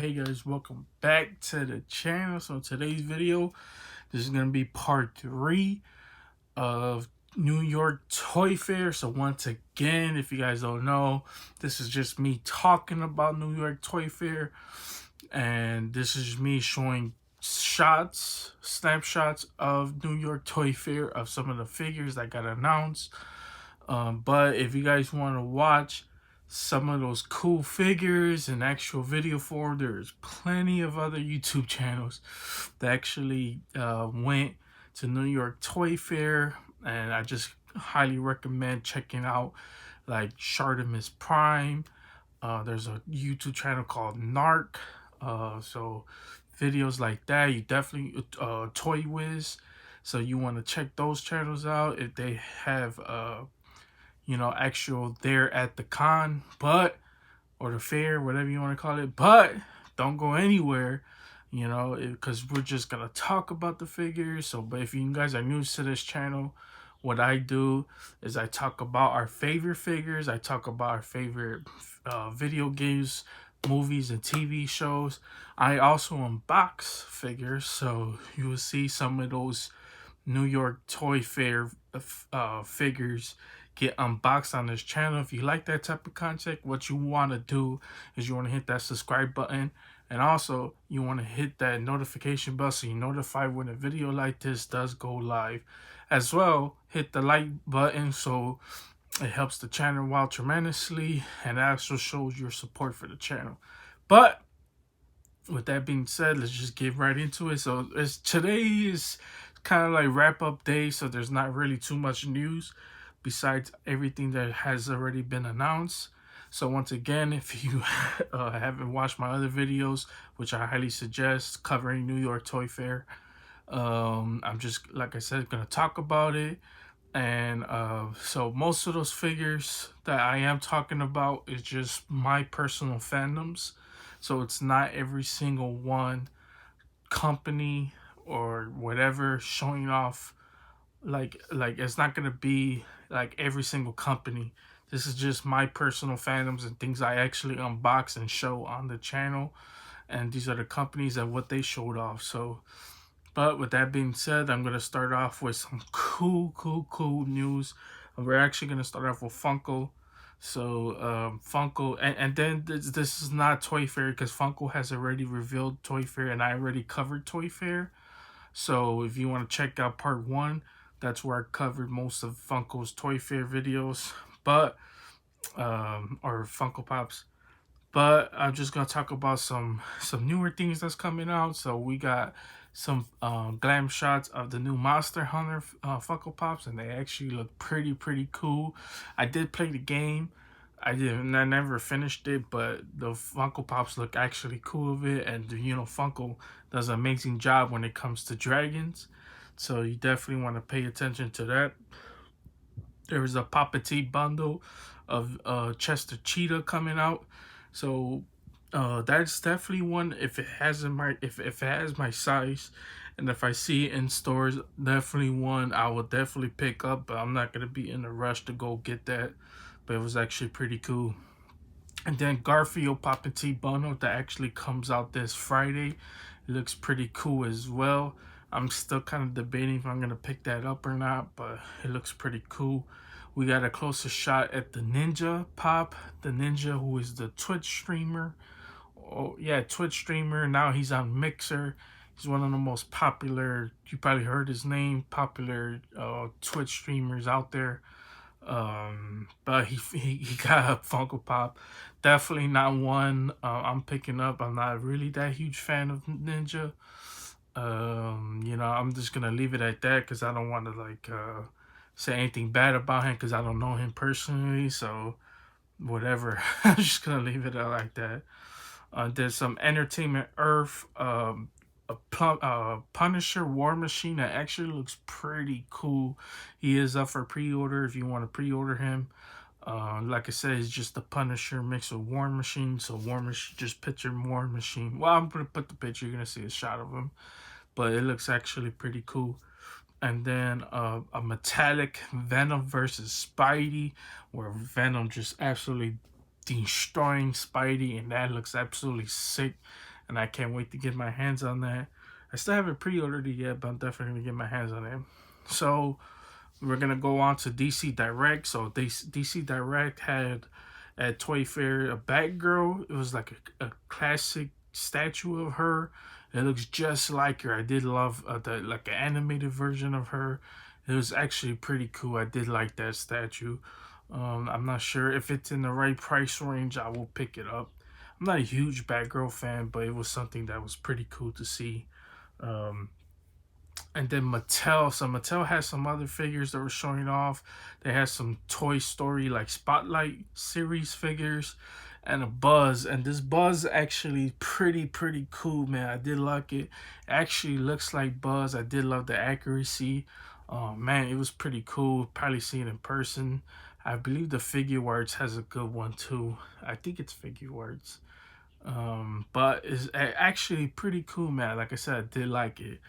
Hey guys, welcome back to the channel. So today's video, this is going to be part 3 of New York Toy Fair. So once again, if you guys don't know, this is just me talking about New York Toy Fair. And this is me showing snapshots of New York Toy Fair of some of the figures that got announced. But if you guys want to watch some of those cool figures in actual video form, there's plenty of other YouTube channels that actually went to New York Toy Fair, and I just highly recommend checking out like Shartimus Prime. There's a YouTube channel called Narc. So videos like that, you definitely Toy Wiz. So you want to check those channels out if they have actual there at the con, or the fair, whatever you want to call it. But don't go anywhere, because we're just gonna talk about the figures. So, but if you guys are new to this channel, what I do is I talk about our favorite figures. I talk about our favorite video games, movies, and TV shows. I also unbox figures, so you will see some of those New York Toy Fair figures get unboxed on this channel. If you like that type of content, what you want to do is you want to hit that subscribe button, and also you want to hit that notification bell so you're notified when a video like this does go live. As well, hit the like button so it helps the channel out tremendously, and also shows your support for the channel. But with that being said, let's just get right into it. So today is kind of like wrap up day, so there's not really too much news besides everything that has already been announced. So once again, if you haven't watched my other videos, which I highly suggest, covering New York Toy Fair, I'm just, like I said, gonna talk about it. And so most of those figures that I am talking about is just my personal fandoms. So it's not every single one company or whatever showing off, like it's not gonna be like every single company. This is just my personal fandoms and things I actually unbox and show on the channel, and these are the companies and what they showed off. So, but with that being said, I'm gonna start off with some cool news. We're actually gonna start off with Funko. So Funko, and then this is not Toy Fair because Funko has already revealed Toy Fair, and I already covered Toy Fair. So if you want to check out part 1, that's where I covered most of Funko's Toy Fair videos, but or Funko Pops. But I'm just gonna talk about some newer things that's coming out. So we got some glam shots of the new Monster Hunter Funko Pops, and they actually look pretty cool. I did play the game. I never finished it, but the Funko Pops look actually cool of it, and Funko does an amazing job when it comes to dragons. So you definitely want to pay attention to that. There is a Papa T bundle of Chester Cheetah coming out. So that's definitely one. If it has my size, and if I see it in stores, definitely one I will definitely pick up. But I'm not gonna be in a rush to go get that. But it was actually pretty cool. And then Garfield Papa T bundle that actually comes out this Friday. It looks pretty cool as well. I'm still kind of debating if I'm gonna pick that up or not, but it looks pretty cool. We got a closer shot at the Ninja Pop, the Ninja who is the Twitch streamer. Oh yeah, Twitch streamer. Now he's on Mixer. He's one of the most popular, you probably heard his name, popular Twitch streamers out there. But he got a Funko Pop. Definitely not one I'm picking up. I'm not really that huge fan of Ninja. I'm just gonna leave it at that because I don't want to say anything bad about him because I don't know him personally. So whatever, I'm just gonna leave it like that. There's some Entertainment Earth Punisher War Machine that actually looks pretty cool. He is up for pre-order if you want to pre-order him. Like I said, it's just the Punisher mixed with War Machine. So War Machine, just picture War Machine. Well, I'm gonna put the picture. You're gonna see a shot of him, but it looks actually pretty cool. And then a metallic Venom versus Spidey, where Venom just absolutely destroying Spidey, and that looks absolutely sick. and I can't wait to get my hands on that. I still haven't pre-ordered it yet, but I'm definitely gonna get my hands on it. So we're gonna go on to DC Direct. So DC Direct had at Toy Fair a Batgirl. It was like a classic statue of her. It looks just like her. I did love the like an animated version of her. It was actually pretty cool. I did like that statue. I'm not sure if it's in the right price range. I will pick it up. I'm not a huge Batgirl fan, but it was something that was pretty cool to see. Um, and then Mattel. So Mattel has some other figures that were showing off. They had some Toy Story like Spotlight series figures and a Buzz. And this Buzz actually pretty cool, man. I did like it. It actually looks like Buzz. I did love the accuracy. Man, it was pretty cool. Probably see it in person. I believe the Figure Arts has a good one too. I think it's Figure Arts. But it's actually pretty cool, man. Like I said, I did like it.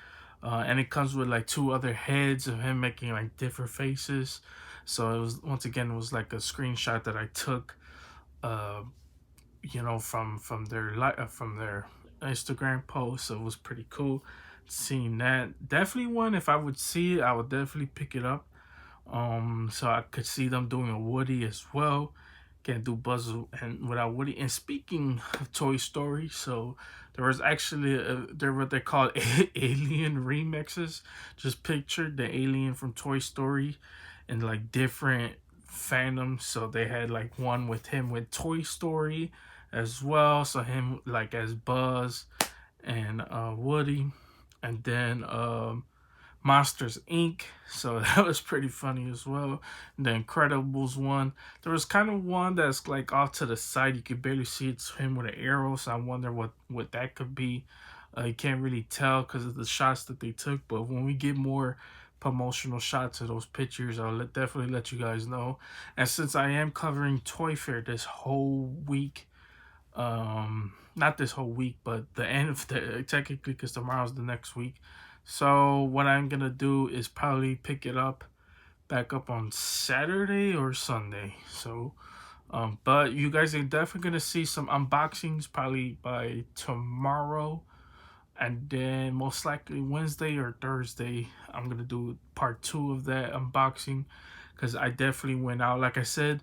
And it comes with like two other heads of him making like different faces. So it was, once again, it was like a screenshot that I took, uh, from their Instagram post. So it was pretty cool seeing that. Definitely one, if I would see it, I would definitely pick it up. So I could see them doing a Woody as well. Can't do Buzz and without Woody. And speaking of Toy Story, so there was actually they're what they call alien remixes. Just picture the alien from Toy Story in like different fandoms. So they had like one with him with Toy Story as well. So him like as Buzz and Woody, and then Monsters Inc. So that was pretty funny as well. The Incredibles one. There was kind of one that's like off to the side. You could barely see it's him with an arrow. So I wonder what that could be. You can't really tell because of the shots that they took. But when we get more promotional shots of those pictures, I'll definitely let you guys know. And since I am covering Toy Fair this whole week, not this whole week, but the end of the technically because tomorrow's the next week. So what I'm gonna do is probably pick it up back up on Saturday or Sunday. So but you guys are definitely gonna see some unboxings probably by tomorrow, and then most likely Wednesday or Thursday I'm gonna do part 2 of that unboxing, because I definitely went out. Like I said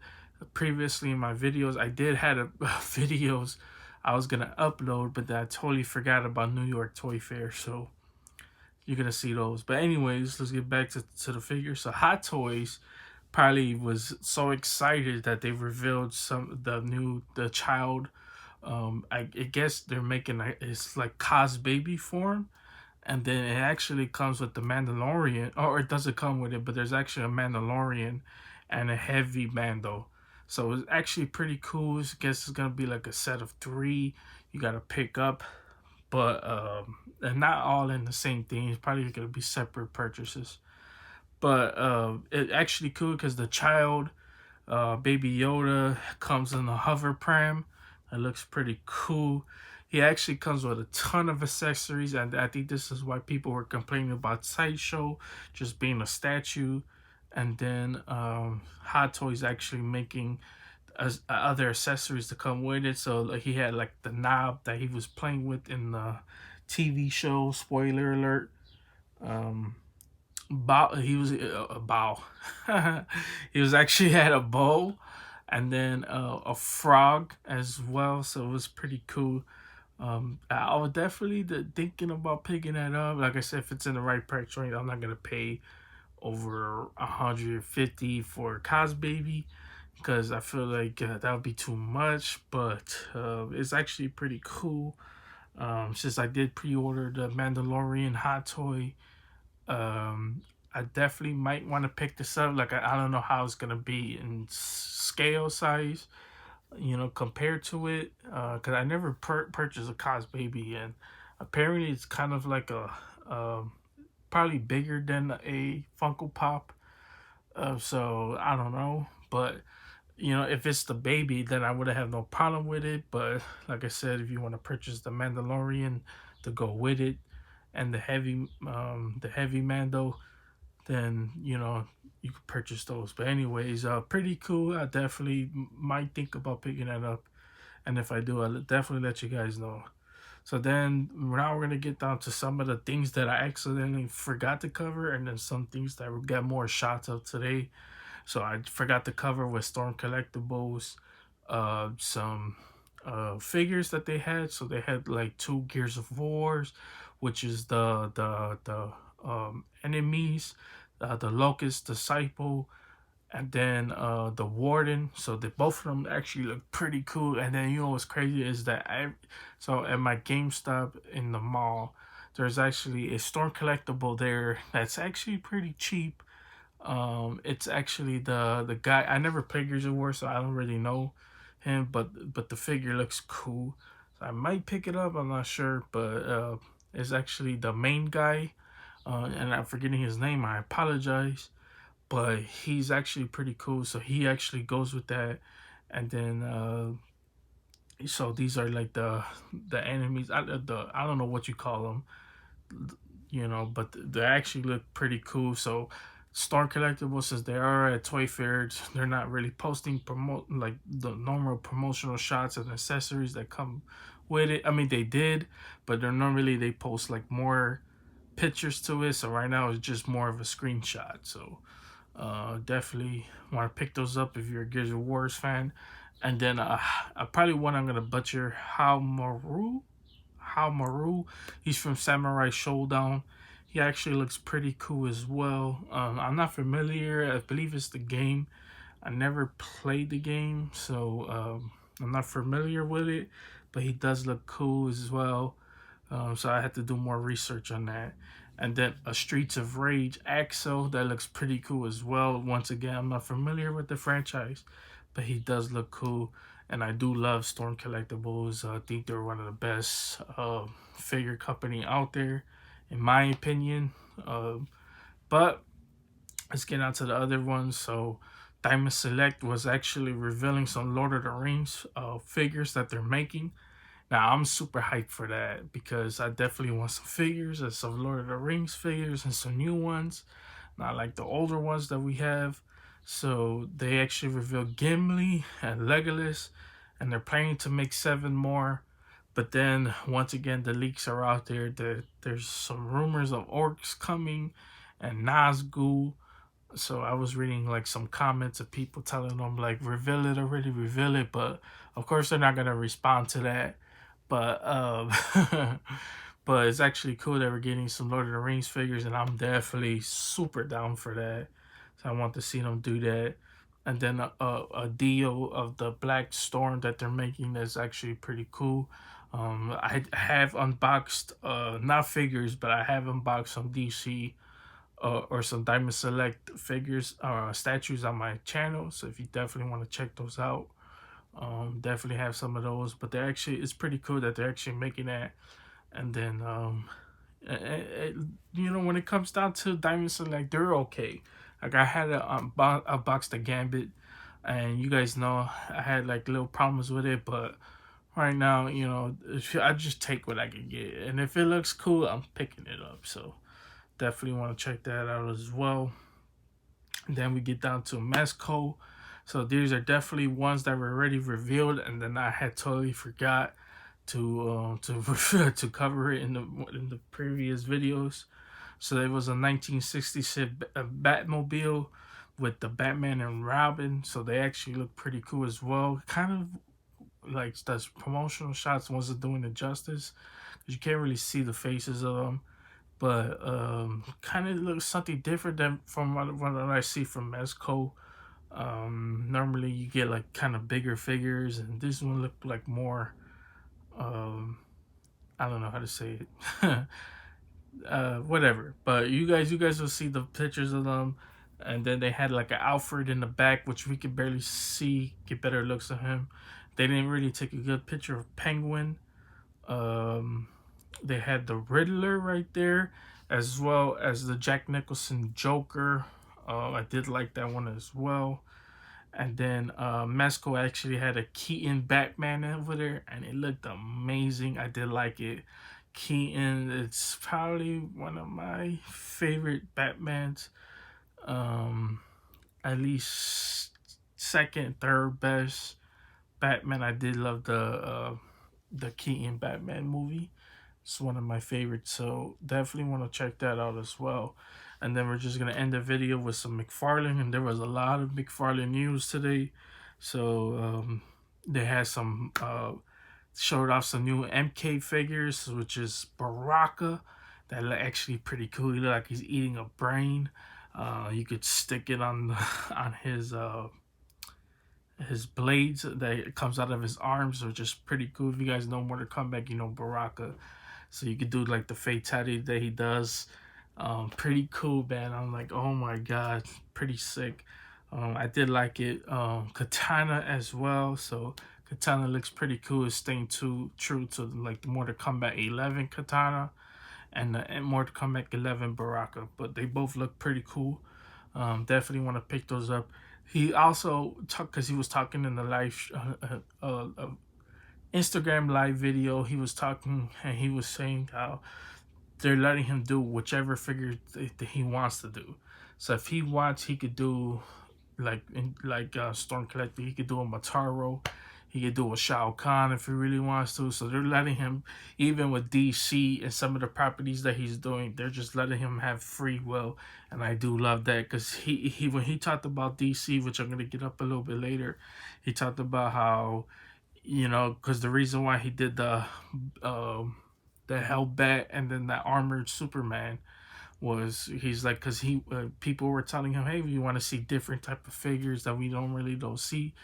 previously in my videos, I did had videos I was gonna upload, but I totally forgot about New York Toy Fair. So you're gonna see those. But anyways, let's get back to the figure. So Hot Toys probably was so excited that they revealed the child. I guess they're making it's like Cos baby form, and then it actually comes with the Mandalorian, or it doesn't come with it, but there's actually a Mandalorian and a heavy Mando. So it's actually pretty cool. I guess it's gonna be like a set of 3 you gotta pick up, but and not all in the same thing. It's probably gonna be separate purchases. But it actually cool because the child, Baby Yoda, comes in a hover pram. It looks pretty cool. He actually comes with a ton of accessories, and I think this is why people were complaining about Sideshow just being a statue. And then Hot Toys actually making other accessories to come with it. So like, he had like the knob that he was playing with in the TV show. Spoiler alert. Bow. He was a bow. He was actually had a bow, and then a frog as well. So it was pretty cool. I was definitely thinking about picking that up. Like I said, if it's in the right price range, I'm not gonna pay over 150 for Cos Baby, because I feel like that would be too much. But it's actually pretty cool. Since I did pre-order the Mandalorian Hot Toy, I definitely might want to pick this up. Like I don't know how it's gonna be in scale size, compared to it, because I never purchased a Cos Baby, and apparently it's kind of like probably bigger than a Funko Pop. So I don't know, but if it's the baby, then I would have no problem with it. But like I said, if you want to purchase the Mandalorian to go with it, and the heavy Mando, then you could purchase those. But anyways, pretty cool. I definitely might think about picking that up, and if I do, I'll definitely let you guys know. So then now we're gonna get down to some of the things that I accidentally forgot to cover, and then some things that we got more shots of today. So I forgot to cover with Storm Collectibles, some figures that they had. So they had like two Gears of Wars, which is the enemies, the Locust Disciple, and then the Warden. So they both of them actually look pretty cool. And then you know what's crazy is that so at my GameStop in the mall, there's actually a Storm Collectible there that's actually pretty cheap. It's actually the guy. I never played Gears of War, so I don't really know him, but the figure looks cool. So I might pick it up. I'm not sure, but it's actually the main guy, and I'm forgetting his name. I apologize, but he's actually pretty cool. So he actually goes with that, and then so these are like the enemies. I don't know what you call them, but they actually look pretty cool. So Star Collectibles, since they are at Toy Fairs, they're not really posting promote like the normal promotional shots and accessories that come with it. I mean, they did, but they're normally they post like more pictures to it. So right now it's just more of a screenshot. So definitely want to pick those up if you're a Gears of Wars fan. And then probably one I'm gonna butcher, How Maru. He's from Samurai Showdown. He actually looks pretty cool as well. I'm not familiar. I believe it's the game. I never played the game, so I'm not familiar with it. But he does look cool as well. So I had to do more research on that. And then a Streets of Rage Axel that looks pretty cool as well. Once again, I'm not familiar with the franchise, but he does look cool. And I do love Storm Collectibles. I think they're one of the best figure company out there, in my opinion. But let's get on to the other ones. So Diamond Select was actually revealing some Lord of the Rings figures that they're making. Now I'm super hyped for that because I definitely want some figures and some Lord of the Rings figures and some new ones, not like the older ones that we have. So they actually revealed Gimli and Legolas, and they're planning to make 7 more. But then once again, the leaks are out there that there's some rumors of orcs coming and Nazgul. So I was reading like some comments of people telling them like reveal it already, reveal it, but of course they're not gonna respond to that. But but it's actually cool that we're getting some Lord of the Rings figures, and I'm definitely super down for that. So I want to see them do that. And then a deal of the Black Storm that they're making that's actually pretty cool. I have unboxed not figures, but I have unboxed some DC or some Diamond Select figures or statues on my channel. So if you definitely want to check those out, definitely have some of those. But they're actually it's pretty cool that they're actually making that. And then when it comes down to Diamond Select, they're okay. Like I had a unbox the Gambit, and you guys know I had like little problems with it, but right now, I just take what I can get, and if it looks cool, I'm picking it up. So definitely want to check that out as well. And then we get down to Mezco. So these are definitely ones that were already revealed, and then I had totally forgot to cover it in the previous videos. So there was a 1966 Batmobile with the Batman and Robin. So they actually look pretty cool as well. Kind of like those promotional shots wasn't doing it justice because you can't really see the faces of them. But kind of looks something different than from what I see from Mezco. Normally you get like kind of bigger figures, and this one looked like more. I don't know how to say it. Whatever. But you guys will see the pictures of them, and then they had like an Alfred in the back, which we could barely see. Get better looks of him. They didn't really take a good picture of Penguin. Um, they had the Riddler right there, as well as the Jack Nicholson Joker. I did like that one as well. And then Mesco actually had a Keaton Batman over there, and it looked amazing. I did like it. Keaton, it's probably one of my favorite Batmans. Um, at least second, third best Batman. I did love the Keaton Batman movie. It's one of my favorites, so definitely want to check that out as well. And then we're just gonna end the video with some McFarlane, and there was a lot of McFarlane news today. So they had some showed off some new MK figures, which is Baraka. That look actually pretty cool. He look like he's eating a brain. You could stick it on the, on his blades that comes out of his arms, which is pretty cool. If you guys know Mortal Kombat, you know Baraka. So you could do like the fatality that he does. Pretty cool, man. I'm like, oh my god, pretty sick. I did like it. Katana as well. So Katana looks pretty cool. It's staying true to like the Mortal Kombat 11 Katana and the Mortal Kombat 11 Baraka. But they both look pretty cool. Definitely want to pick those up. He also talked because he was talking in the live Instagram live video. He was talking and he was saying how they're letting him do whichever figure that he wants to do. So if he wants, he could do Storm Collector. He could do a Mataro. He could do a Shao Kahn if he really wants to. So they're letting him, even with DC and some of the properties that he's doing, they're just letting him have free will. And I do love that because he when he talked about DC, which I'm gonna get up a little bit later, he talked about how, you know, because the reason why he did the Hellbat and then that armored Superman was he's like because people were telling him, hey, we want to see different type of figures that we don't see.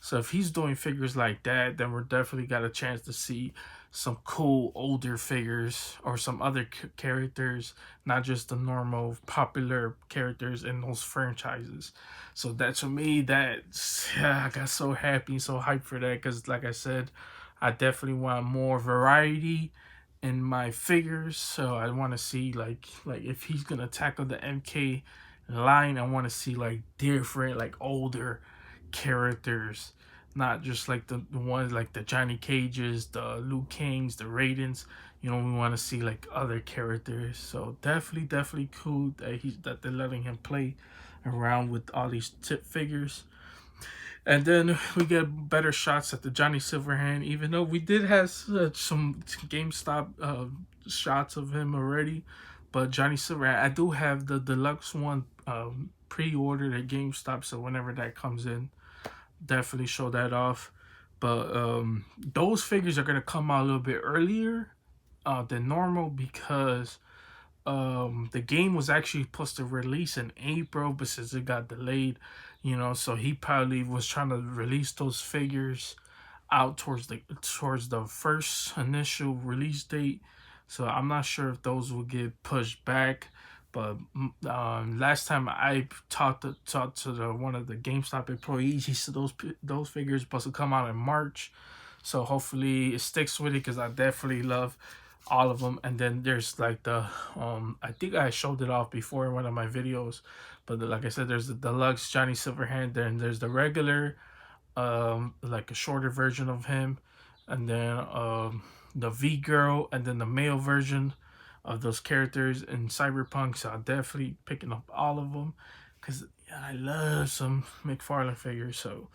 So if he's doing figures like that, then we're definitely got a chance to see some cool older figures or some other characters, not just the normal popular characters in those franchises. So that to me, I got so happy, so hyped for that because, like I said, I definitely want more variety in my figures. So I want to see like if he's gonna tackle the MK line, I want to see like different, like older characters, not just like the ones like the Johnny Cages, the Liu Kings, the Raidens. You know, we want to see like other characters. So definitely cool that they're letting him play around with all these tip figures. And then we get better shots at the Johnny Silverhand, even though we did have some GameStop shots of him already. But Johnny Silverhand, I do have the deluxe one pre-ordered at GameStop, so whenever that comes in, definitely show that off. But those figures are going to come out a little bit earlier than normal because the game was actually supposed to release in April, but since it got delayed, you know, so he probably was trying to release those figures out towards the first initial release date. So I'm not sure if those will get pushed back. But last time I talked to one of the GameStop employees, he said those figures supposed to come out in March. So hopefully it sticks with it because I definitely love all of them. And then there's like the I think I showed it off before in one of my videos, but like I said, there's the deluxe Johnny Silverhand, then there's the regular like a shorter version of him, and then the V girl, and then the male version of those characters in Cyberpunk. So I'm definitely picking up all of them because I love some McFarlane figures. So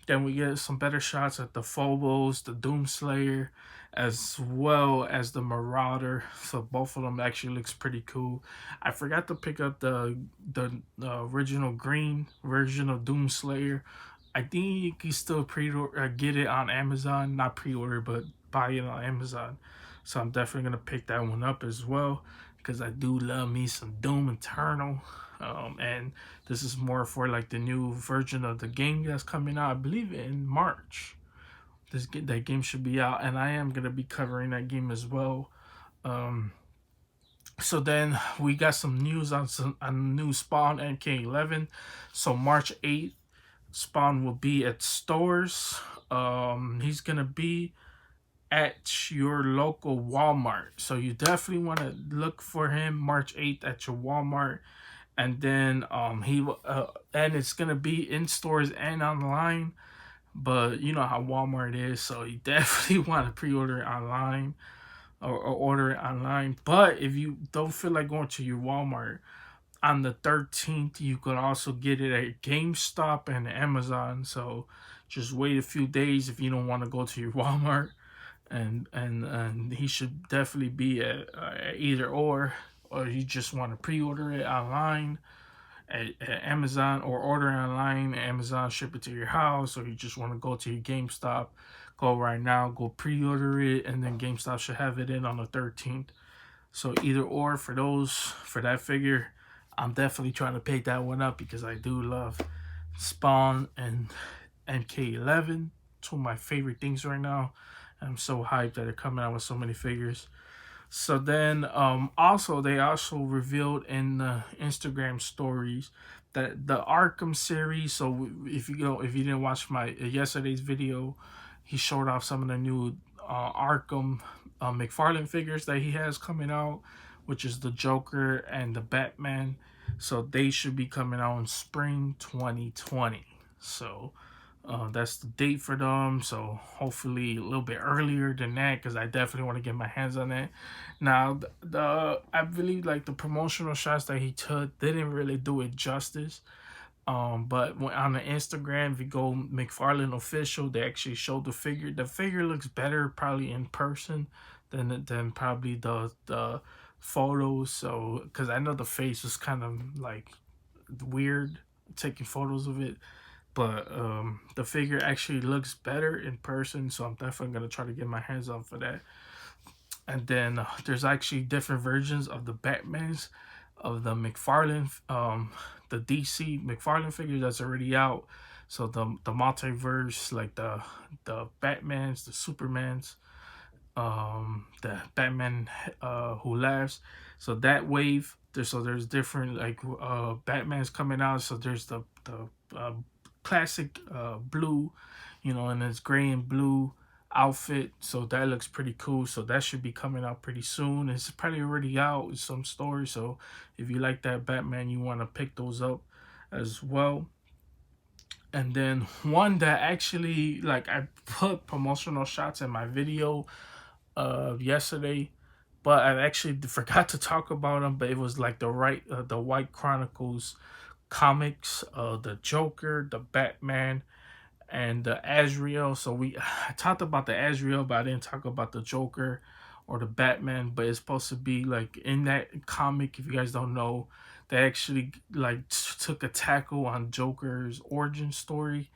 then we get some better shots at the Phobos, the Doomslayer, as well as the Marauder. So both of them actually looks pretty cool. I forgot to pick up the original green version of Doomslayer. I think you can still get it on Amazon, not pre-order, but buy it on Amazon. So I'm definitely gonna pick that one up as well because I do love me some Doom Eternal. And this is more for like the new version of the game that's coming out, I believe in March. That game should be out, and I am gonna be covering that game as well. So then we got some news on new Spawn MK11. So March 8th, Spawn will be at stores. He's gonna be at your local Walmart. So you definitely want to look for him March 8th at your Walmart. And then and it's gonna be in stores and online. But you know how Walmart is, so you definitely want to pre-order it online or order it online. But if you don't feel like going to your Walmart on the 13th, you could also get it at GameStop and Amazon. So just wait a few days if you don't want to go to your Walmart. and he should definitely be at either or you just want to pre-order it online at Amazon, or order online, Amazon ship it to your house, or you just want to go to your GameStop, go right now, go pre-order it, and then GameStop should have it in on the 13th. So either or for that figure, I'm definitely trying to pick that one up because I do love Spawn and MK11, two of my favorite things right now. I'm so hyped that they're coming out with so many figures. So then, also they also revealed in the Instagram stories that the Arkham series. So if you didn't watch my yesterday's video, he showed off some of the new Arkham McFarlane figures that he has coming out, which is the Joker and the Batman. So they should be coming out in spring 2020. So that's the date for them. So hopefully a little bit earlier than that, because I definitely want to get my hands on that. Now the I believe like the promotional shots that he took didn't really do it justice. But on the Instagram, if you go McFarlane official, they actually showed the figure. The figure looks better probably in person than probably the photos. So because I know the face was kind of like weird taking photos of it, but the figure actually looks better in person, so I'm definitely gonna try to get my hands on for that. And then there's actually different versions of the Batmans of the McFarlane, the DC McFarlane figure that's already out. So the multiverse, like the Batmans, the Supermans, the Batman Who Laughs. So that wave, there's different like Batman's coming out. So there's the classic blue, and it's gray and blue outfit. So that looks pretty cool. So that should be coming out pretty soon. It's probably already out in some stores. So if you like that Batman, you want to pick those up as well. And then one that actually like I put promotional shots in my video yesterday, but I actually forgot to talk about them. But it was like the White Chronicles comics, the Joker, the Batman, and the Azrael. So I talked about the Azrael, but I didn't talk about the Joker or the Batman. But it's supposed to be like in that comic. If you guys don't know, they actually like took a tackle on Joker's origin story,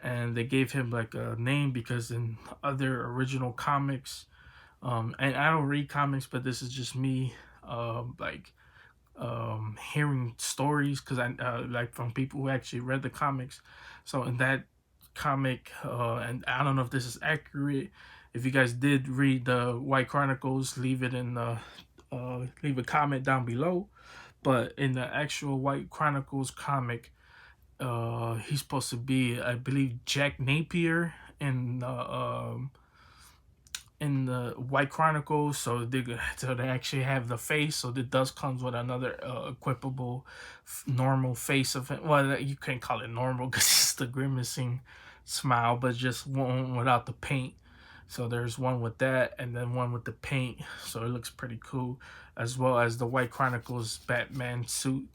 and they gave him like a name because in other original comics, and I don't read comics, but this is just me, like hearing stories because I like from people who actually read the comics. So in that comic, and I don't know if this is accurate. If you guys did read the White Chronicles, leave a comment down below. But in the actual White Chronicles comic, he's supposed to be, I believe, Jack Napier in the White Chronicles. So they actually have the face. So it does comes with another equipable normal face of it. Well, you can't call it normal because it's the grimacing smile, but just one without the paint. So there's one with that, and then one with the paint. So it looks pretty cool, as well as the White Chronicles Batman suit.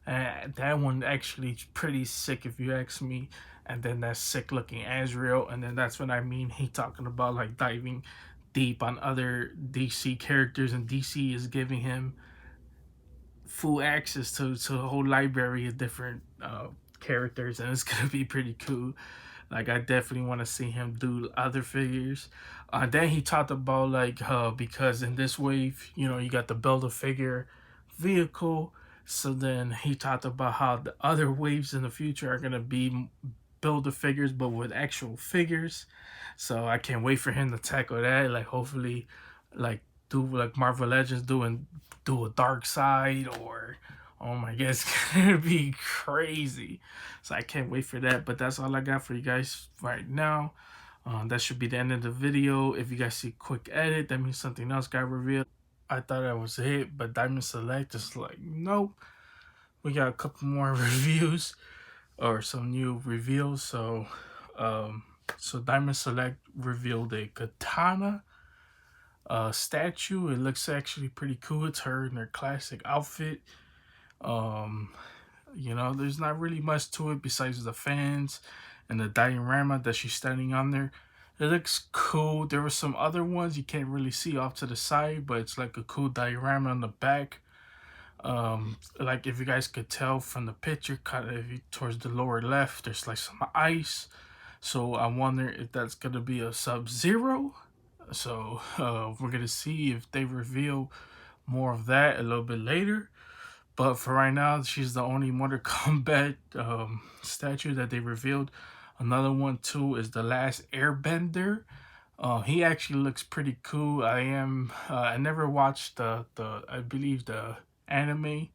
And that one actually pretty sick if you ask me. And then that sick looking Azrael, and then that's what I mean. He talking about like diving deep on other DC characters, and DC is giving him full access to a whole library of different characters, and it's gonna be pretty cool. Like I definitely want to see him do other figures. Then he talked about like because in this wave, you got the Build a Figure vehicle. So then he talked about how the other waves in the future are gonna be build the figures, but with actual figures. So I can't wait for him to tackle that. Like hopefully, like do like Marvel Legends do a Dark Side, or oh my god, it's gonna be crazy. So I can't wait for that. But that's all I got for you guys right now. That should be the end of the video. If you guys see quick edit, that means something else got revealed. I thought that was it, but Diamond Select is like, nope. We got a couple more reviews or some new reveals. So Diamond Select revealed a katana statue. It looks actually pretty cool. It's her in her classic outfit. Um, there's not really much to it besides the fans and the diorama that she's standing on there. It looks cool. There were some other ones you can't really see off to the side, but it's like a cool diorama on the back. Like if you guys could tell from the picture, kind of towards the lower left, there's like some ice. So I wonder if that's gonna be a Sub-Zero. So we're gonna see if they reveal more of that a little bit later. But for right now, she's the only Mortal Kombat statue that they revealed. Another one too is the Last Airbender. He actually looks pretty cool. I never watched the I believe the anime,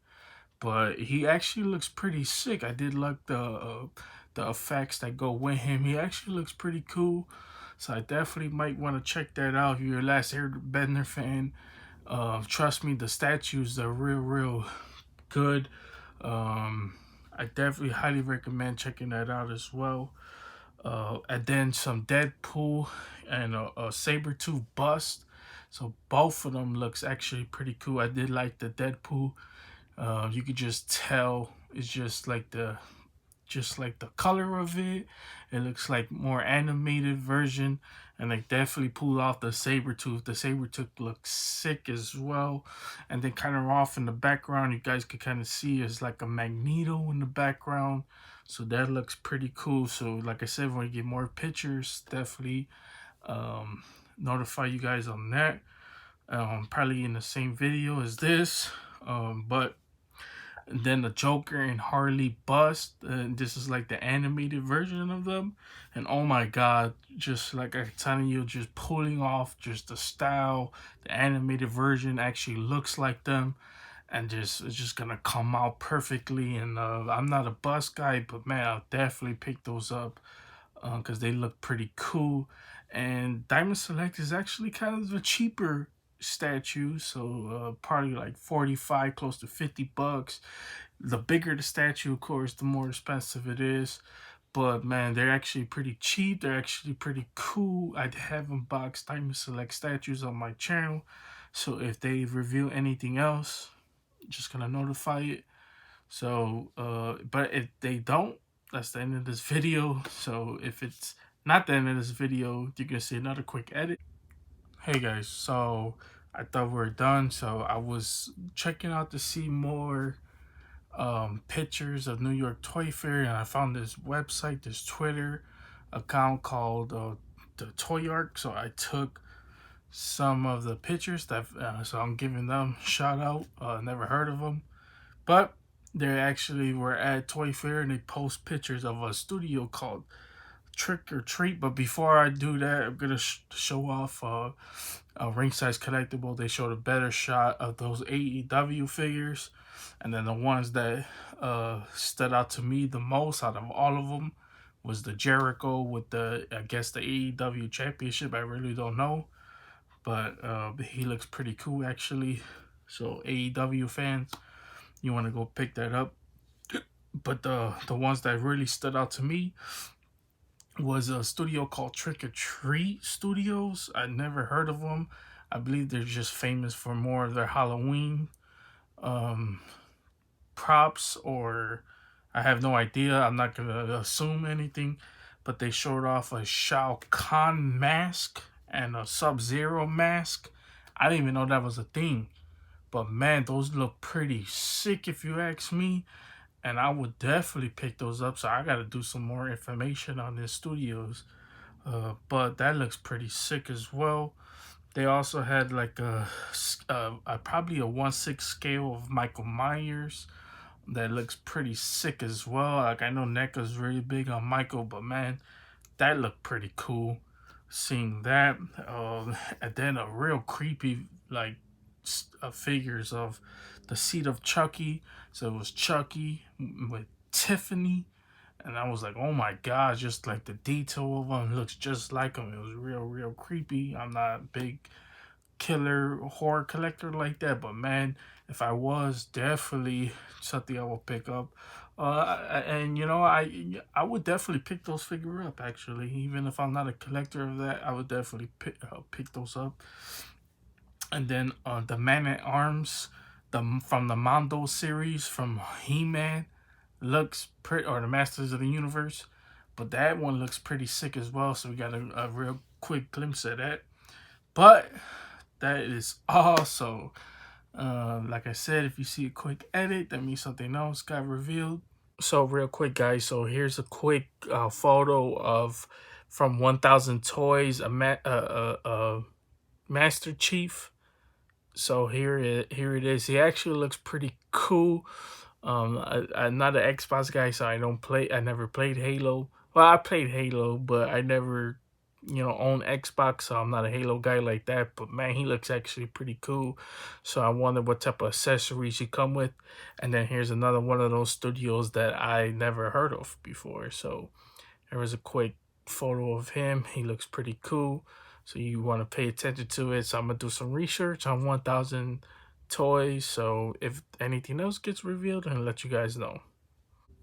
but he actually looks pretty sick. I did like the effects that go with him. He actually looks pretty cool. So I definitely might want to check that out if you're a Last Airbender fan. Trust me, the statues are real good. I definitely highly recommend checking that out as well. And then some Deadpool and a Sabretooth bust. So both of them looks actually pretty cool. I did like the Deadpool. You could just tell it's just like the color of it. It looks like more animated version, and they definitely pulled off the Sabretooth. The Sabretooth looks sick as well. And then kind of off in the background, you guys could kind of see is like a Magneto in the background. So that looks pretty cool. So like I said, when we get more pictures, definitely notify you guys on that. Probably in the same video as this. But then the Joker and Harley bust. This is like the animated version of them. And oh my god, just like I'm telling you, just pulling off just the style. The animated version actually looks like them. And it's just gonna come out perfectly. And I'm not a bust guy, but man, I'll definitely pick those up because they look pretty cool. And Diamond Select is actually kind of a cheaper statue, so probably like 45, close to 50 bucks. The bigger the statue, of course, the more expensive it is. But man, they're actually pretty cheap. They're actually pretty cool. I have unboxed Diamond Select statues on my channel, so if they reveal anything else, just gonna notify it. So but if they don't, that's the end of this video. So if it's not the end of this video, you're gonna see another quick edit. Hey guys, so I thought we were done, so I was checking out to see more pictures of New York Toy Fair, and I found this website, this Twitter account called the Toy Arc. So I took some of the pictures that so I'm giving them a shout out. Never heard of them, but they actually were at Toy Fair and they post pictures of a studio called Trick or Treat. But before I do that, I'm gonna show off a Ringsize Collectible. They showed a better shot of those AEW figures, and then the ones that stood out to me the most out of all of them was the Jericho with the, I guess, the AEW championship. I really don't know, but he looks pretty cool actually. So AEW fans, you want to go pick that up. But the ones that really stood out to me was a studio called Trick or Treat Studios. I never heard of them. I believe they're just famous for more of their Halloween props, or I have no idea. I'm not gonna assume anything, but they showed off a Shao Kahn mask and a Sub-Zero mask. I didn't even know that was a thing, but man, those look pretty sick if you ask me. And I would definitely pick those up. So I got to do some more information on these studios. But that looks pretty sick as well. They also had like probably a 1/6 scale of Michael Myers. That looks pretty sick as well. Like I know NECA's really big on Michael, but man, that looked pretty cool. Seeing that. And then a real creepy like figures of the Seed of Chucky. So it was Chucky with Tiffany, and I was like, oh my god, just like the detail of him looks just like him. It was real creepy. I'm not a big killer horror collector like that, but man, if I was, definitely something I will pick up. And you know, I would definitely pick those figures up actually. Even if I'm not a collector of that, I would definitely pick those up. And then the Man-at-Arms, from the Mondo series from He-Man, looks pretty, or the Masters of the Universe, but that one looks pretty sick as well. So we got a real quick glimpse of that. But that is also, like I said, if you see a quick edit, that means something else got revealed. So real quick, guys. So here's a quick photo of from 1,000 Toys, Master Chief. So here it is. He actually looks pretty cool. I'm not an Xbox guy, so I don't play. I never played Halo. Well, I played Halo, but I never, own Xbox, so I'm not a Halo guy like that. But man, he looks actually pretty cool. So I wonder what type of accessories he come with. And then here's another one of those studios that I never heard of before. So there was a quick photo of him. He looks pretty cool. So you want to pay attention to it. So I'm gonna do some research on 1,000 Toys. So if anything else gets revealed, I'll let you guys know.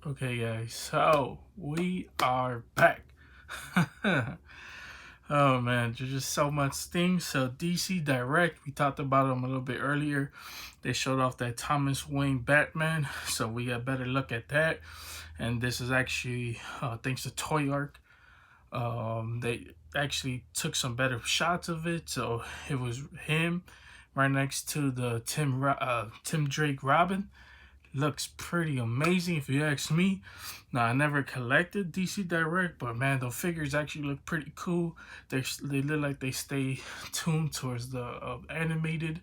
Okay, guys. So we are back. Oh man, there's just so much things. So DC Direct, we talked about them a little bit earlier. They showed off that Thomas Wayne Batman, so we got a better look at that. And this is actually thanks to Toy Arc. They actually took some better shots of it, so it was him right next to the Tim Drake Robin. Looks pretty amazing if you ask me. Now I never collected DC Direct, but man, the figures actually look pretty cool. They look like they stay tuned towards the animated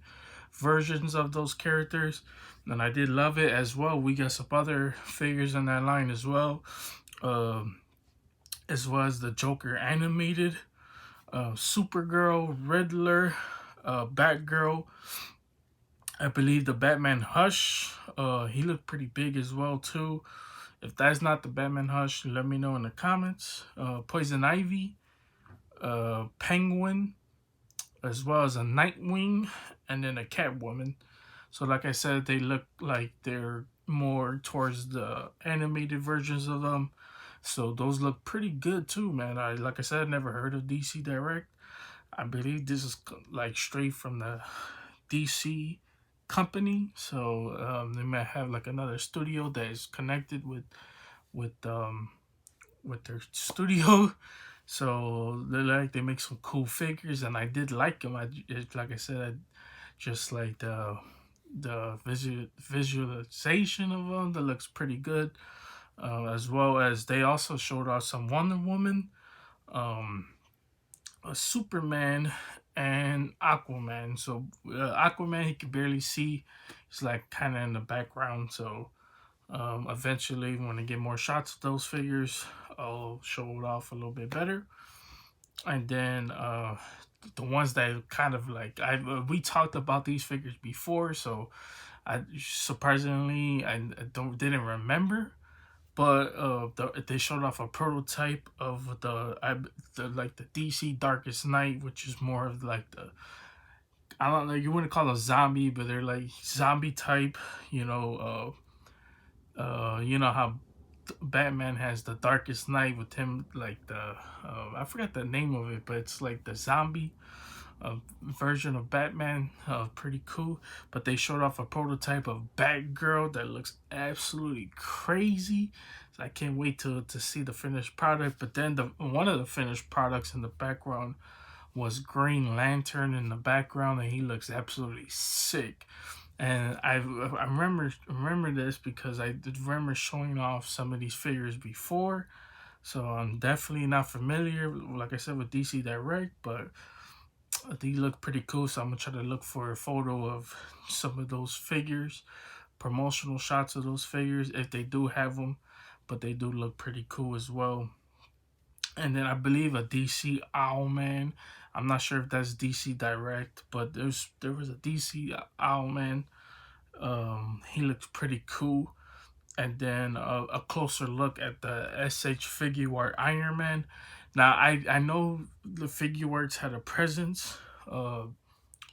versions of those characters, and I did love it as well. We got some other figures in that line as well. Um, as well as the Joker animated, Supergirl, Riddler, Batgirl. I believe the Batman Hush. He looked pretty big as well too. If that's not the Batman Hush, let me know in the comments. Poison Ivy, Penguin, as well as a Nightwing, and then a Catwoman. So like I said, they look like they're more towards the animated versions of them. So those look pretty good too, man. Like I said, I never heard of DC Direct. I believe this is like straight from the DC company. So they might have like another studio that is connected with um with their studio. So they make some cool figures, and I did like them. Like I said, I just like the visualization of them. That looks pretty good. As well as they also showed off some Wonder Woman, um, a Superman, and Aquaman. So Aquaman, he can barely see. He's like kind of in the background. So eventually, when I get more shots of those figures, I'll show it off a little bit better. And then the ones that kind of like we talked about these figures before, so I surprisingly I didn't remember, but they showed off a prototype of the DC Darkest Night, which is more of like the, I don't know, you wouldn't call them zombie, but they're like zombie type, you know how Batman has the Darkest Night with him, like the I forgot the name of it, but it's like the zombie version of Batman. Pretty cool. But they showed off a prototype of Batgirl that looks absolutely crazy. So I can't wait to see the finished product. But then one of the finished products in the background was Green Lantern in the background, and he looks absolutely sick. And I remember this because I did remember showing off some of these figures before, so I'm definitely not familiar, like I said, with DC Direct, but they look pretty cool. So I'm gonna try to look for a photo of some of those figures, promotional shots of those figures if they do have them, but they do look pretty cool as well. And then I believe a DC Owlman. I'm not sure if that's DC Direct, but there was a DC Owlman. He looks pretty cool. And then a closer look at the SH Figuarts Iron Man. Now I know the Figuarts had a presence, or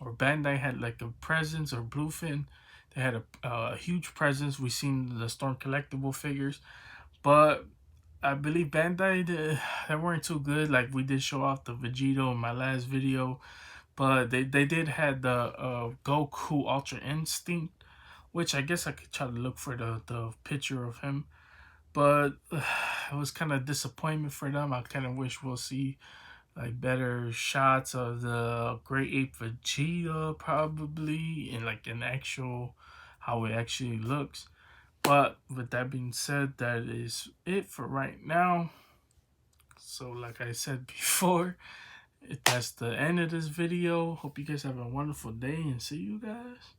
Bandai had like a presence, or Bluefin. They had a huge presence. We seen the Storm collectible figures, but I believe Bandai they weren't too good. Like we did show off the Vegito in my last video, but they did had the Goku Ultra Instinct, which I guess I could try to look for the picture of him. But it was kind of disappointment for them. I kind of wish we'll see like better shots of the Great Ape Vegeta probably, and like an actual how it actually looks. But with that being said, that is it for right now. So like I said before, that's the end of this video. Hope you guys have a wonderful day and see you guys